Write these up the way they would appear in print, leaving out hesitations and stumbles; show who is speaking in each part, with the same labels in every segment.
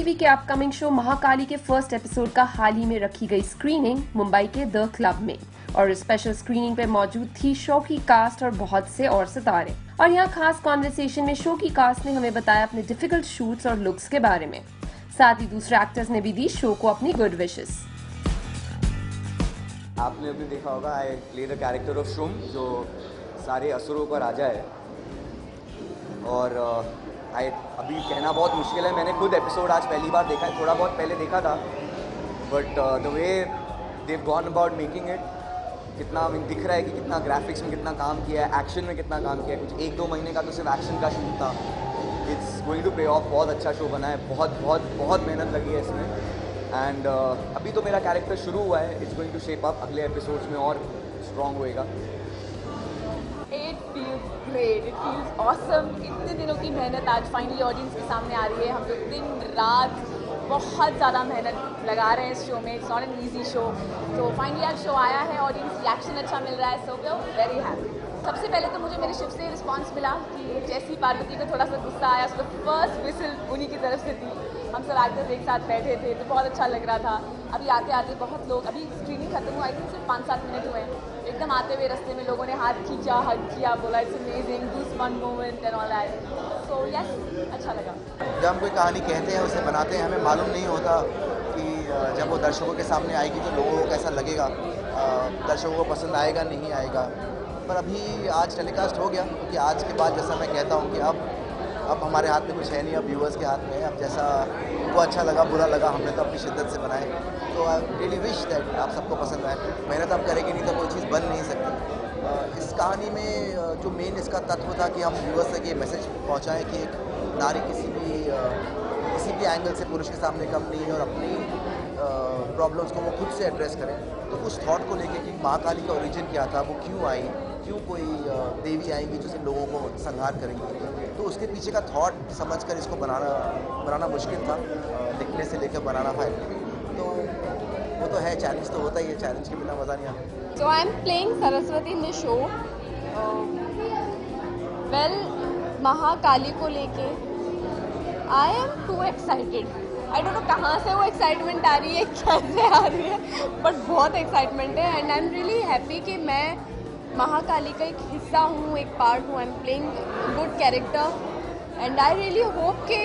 Speaker 1: TV के upcoming show Mahakali के first episode का हाल ही में रखी गई स्क्रीनिंग मुंबई के द क्लब में, और स्पेशल स्क्रीनिंग पे मौजूद थी शो की कास्ट और बहुत से और सितारे। और यहाँ खास कॉन्वर्सेशन में शो की कास्ट ने हमें बताया अपने डिफिकल्ट शूट्स और लुक्स के बारे में। साथ ही दूसरे एक्टर्स ने भी दी शो को अपनी गुड विशेस।
Speaker 2: आपने अभी देखा होगा I play the character of Shumbh, जो सारे असुरों का राजा है। और अभी कहना बहुत मुश्किल है, मैंने खुद एपिसोड आज पहली बार देखा है, थोड़ा बहुत पहले देखा था, but the way they've gone about making it, कितना दिख रहा है कि कितना ग्राफिक्स में कितना काम किया है, एक्शन में कितना काम किया है। कुछ 1-2 महीने का तो सिर्फ एक्शन का शूट था। इट्स गोइंग टू पे ऑफ, बहुत अच्छा शो बना है, बहुत बहुत बहुत मेहनत लगी है इसमें। एंड अभी तो मेरा कैरेक्टर शुरू हुआ है, it's going to shape up, अगले एपिसोड्स में और स्ट्रॉन्ग होएगा।
Speaker 3: It feels great, it feels awesome। इतने दिनों की मेहनत आज फाइनली ऑडियंस के सामने आ रही है। हम लोग दिन रात बहुत ज़्यादा मेहनत लगा रहे हैं इस शो में। It's not an easy show, तो फाइनली आज शो आया है, ऑडियंस रिएक्शन अच्छा मिल रहा है, so we are very happy. सबसे पहले तो मुझे मेरे शिव से रिस्पांस मिला कि जैसी पार्वती को थोड़ा सा गुस्सा आया, उसको फर्स्ट विसिल उन्हीं की तरफ से थी। हम सब एक्टर्स एक साथ बैठे थे तो बहुत अच्छा लग रहा था। अभी आते आते बहुत लोग, अभी स्क्रीनिंग खत्म हुआ, आई थिंक सिर्फ 5-7 मिनट हुए हैं, एकदम आते हुए रास्ते में लोगों ने हाथ खींचा, हग किया, बोला it's amazing, this one moment and all that. So yes, अच्छा लगा।
Speaker 4: जब हम कोई कहानी कहते हैं, उसे बनाते हैं, हमें मालूम नहीं होता कि जब वो दर्शकों के सामने आएगी तो लोगों को कैसा लगेगा, दर्शकों को पसंद आएगा नहीं आएगा। पर अभी आज टेलीकास्ट हो गया, क्योंकि आज के बाद जैसा मैं कहता हूँ कि अब हमारे हाथ में कुछ है नहीं, अब व्यूअर्स के हाथ में है। अब जैसा उनको अच्छा लगा बुरा लगा, हमने तो अपनी शिद्दत से बनाए, तो आई रियली विश दैट आप सबको पसंद आए। मेहनत आप करेंगे नहीं तो कोई चीज़ बन नहीं सकती। इस कहानी में जो मेन इसका तत्व था कि हम व्यूअर्स तक ये मैसेज पहुँचाएँ कि एक नारी किसी भी एंगल से पुरुष के सामने कम नहीं है, और अपनी प्रॉब्लम्स को वो खुद से एड्रेस करें। तो उस थॉट को लेके कि महाकाली का ओरिजिन क्या था, वो क्यों आई, क्यों कोई देवी आएंगी जो सिर्फ लोगों को संहार करेंगी, तो उसके पीछे का थॉट समझकर इसको बनाना मुश्किल था, लिखने से लेकर बनाना फाइनली। तो वो तो है, चैलेंज तो होता ही है, चैलेंज के बिना मज़ा नहीं आता।
Speaker 3: So I'm playing Saraswati in the show. Well, Mahakali को लेके I am too excited. I don't know कहाँ से वो एक्साइटमेंट आ रही है, कैसे आ रही है, बट बहुत एक्साइटमेंट है। And I am really happy कि मैं महाकाली का एक हिस्सा हूँ, एक पार्ट हूँ। I am playing good character and I really hope कि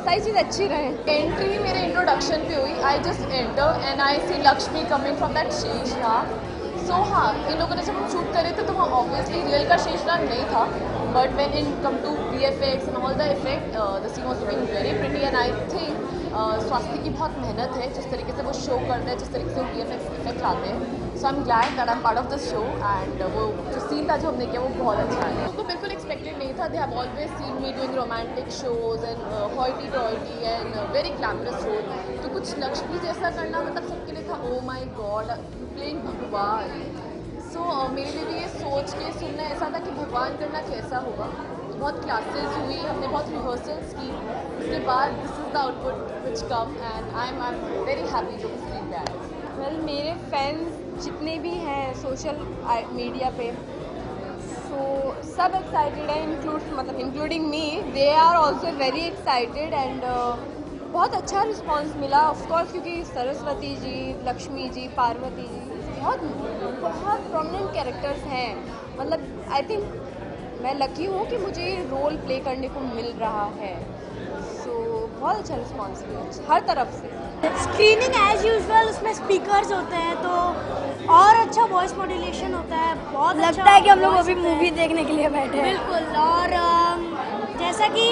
Speaker 3: सारी चीज़ अच्छी रहे। एंट्री मेरे इंट्रोडक्शन पे हुई, I just enter and I see Lakshmi coming from that Sheshnag. So हाँ, इन लोगों ने जब हम शूट करे थे तो वहाँ ऑब्वियसली रियल का शेषनाग नहीं था, but when in come to VFX and all the effect, the scene was looking very pretty. And I think स्वास्थ्य की बहुत मेहनत है, जिस तरीके से वो शो करते हैं, जिस तरीके से VFX इफेक्ट आते हैं। So I am glad that I am part of this show. And वो जो सीन था जो हमने किया वो बहुत अच्छा है, उनको बिल्कुल एक्सपेक्टेड नहीं था। They have always seen me doing romantic shows and hoity toity and very glamorous role, तो कुछ लक्ष्मी जैसा करना मतलब सबके लिए था ओ माई गॉड, प्लेइंग भगवान। सो मेरे लिए भी ये सोच के सुनना ऐसा था कि भगवान करना कैसा होगा। बहुत क्लासेस हुई, हमने बहुत रिहर्सल्स की, उसके बाद this is the output which come and I am very happy to see that. Well, मेरे फैंस जितने भी हैं सोशल मीडिया पे, सो सब एक्साइटेड है, including me, they are also very excited. And बहुत अच्छा रिस्पॉन्स मिला ऑफकोर्स, क्योंकि सरस्वती जी, लक्ष्मी जी, पार्वती जी बहुत प्रोमिनेंट कैरेक्टर्स हैं। मतलब आई थिंक मैं लकी हूँ कि मुझे रोल प्ले करने को मिल रहा है। सो बहुत अच्छा रिस्पॉन्स मिला हर तरफ से।
Speaker 5: स्क्रीनिंग एज यूजुअल, उसमें स्पीकर्स होते हैं तो और अच्छा वॉइस मॉड्यूलेशन होता है, बहुत लगता अच्छा है कि हम लोग अभी मूवी देखने के लिए बैठे हैं। बिल्कुल, और जैसा कि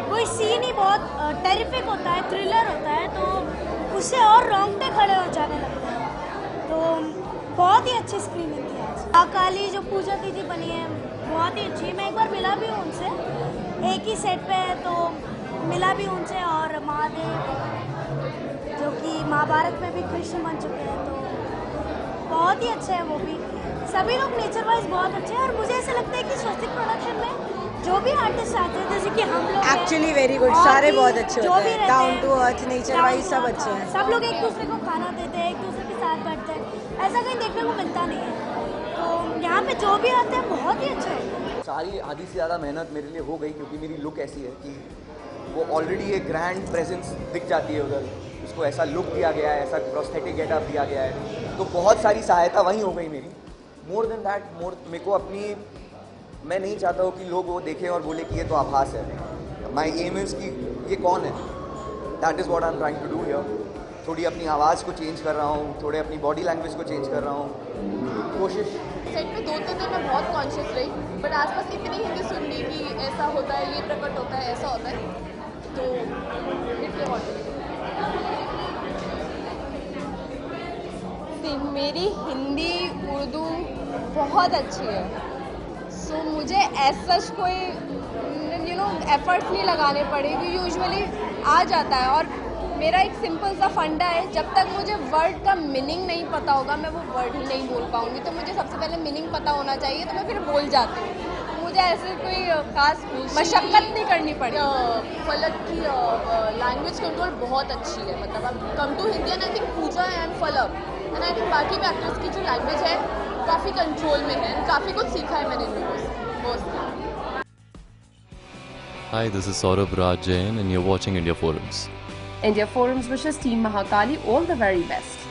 Speaker 5: कोई सीन ही बहुत टेरिफिक होता है, थ्रिलर होता है, तो उससे और रोंगटे खड़े हो जाने लगते हैं। तो बहुत ही अच्छी स्क्रीनिंग थी आज। महाकाली जो पूजा तिथि बनी है बहुत ही अच्छी। मैं एक बार मिला भी हूँ उनसे, एक ही सेट पे है तो मिला भी उनसे। और महादेव जो कि महाभारत में भी कृष्ण बन चुके हैं, तो बहुत ही अच्छे हैं वो भी। सभी लोग नेचर वाइज बहुत अच्छे हैं, और मुझे ऐसा लगता है कि स्वस्तिक प्रोडक्शन में जो भी आर्टिस्ट आते हैं, जैसे कि हम लोग
Speaker 6: एक्चुअली वेरी गुड, सारे बहुत अच्छे होते हैं, down to earth, nature wise सब अच्छे हैं।
Speaker 5: सब लोग एक दूसरे को खाना देते हैं, एक दूसरे के साथ बैठते हैं, ऐसा कहीं देखने को मिलता नहीं है। तो यहाँ पे जो भी आते हैं बहुत ही अच्छे हैं।
Speaker 2: सारी आधी से ज़्यादा मेहनत मेरे लिए हो गई, क्योंकि मेरी लुक ऐसी है कि वो ऑलरेडी एक ग्रैंड प्रेजेंस दिख जाती है उधर, उसको ऐसा लुक दिया गया है, ऐसा प्रोस्थेटिक गेटअप दिया गया है, तो बहुत सारी सहायता वहीं हो गई मेरी। मोर देन दैट, मेरे को अपनी, मैं नहीं चाहता हूँ कि लोग वो देखें और बोले कि ये तो आभास है। माई एम इज़ कि ये कौन है, that is what I am trying to do here. थोड़ी अपनी आवाज़ को चेंज कर रहा हूँ, थोड़े अपनी बॉडी लैंग्वेज को चेंज कर रहा हूँ, कोशिश।
Speaker 3: सेट पे 2-3 दिन मैं बहुत कॉन्शियस रही, बट आसपास इतनी हिंदी सुन ली कि ऐसा होता है, ये प्रकट होता है, ऐसा होता है, तो मेरी हिंदी उर्दू बहुत अच्छी है, सो मुझे ऐसा कोई एफर्ट्स नहीं लगाने पड़ेगी, यूजुअली आ जाता है। और मेरा एक सिंपल सा फंडा है, जब तक मुझे वर्ड का मीनिंग नहीं पता होगा मैं वो वर्ड ही नहीं बोल पाऊँगी। तो मुझे सबसे पहले मीनिंग पता होना चाहिए, तो मैं फिर बोल जाती हूँ। मुझे ऐसे कोई खास मशक्क़त नहीं करनी पड़ी। फलक की लैंग्वेज कंट्रोल बहुत अच्छी है, मतलब अब come to Hindi and I think Pooja and Falak and I think बाकी भी एक्टर्स की जो लैंग्वेज है काफ़ी कंट्रोल में है, काफ़ी कुछ सीखा है मैंने इन लोगों से mostly.
Speaker 7: Hi, this is Saurabh Raj Jain and you're watching India Forums.
Speaker 1: India Forums wishes Team Mahakali all the very best.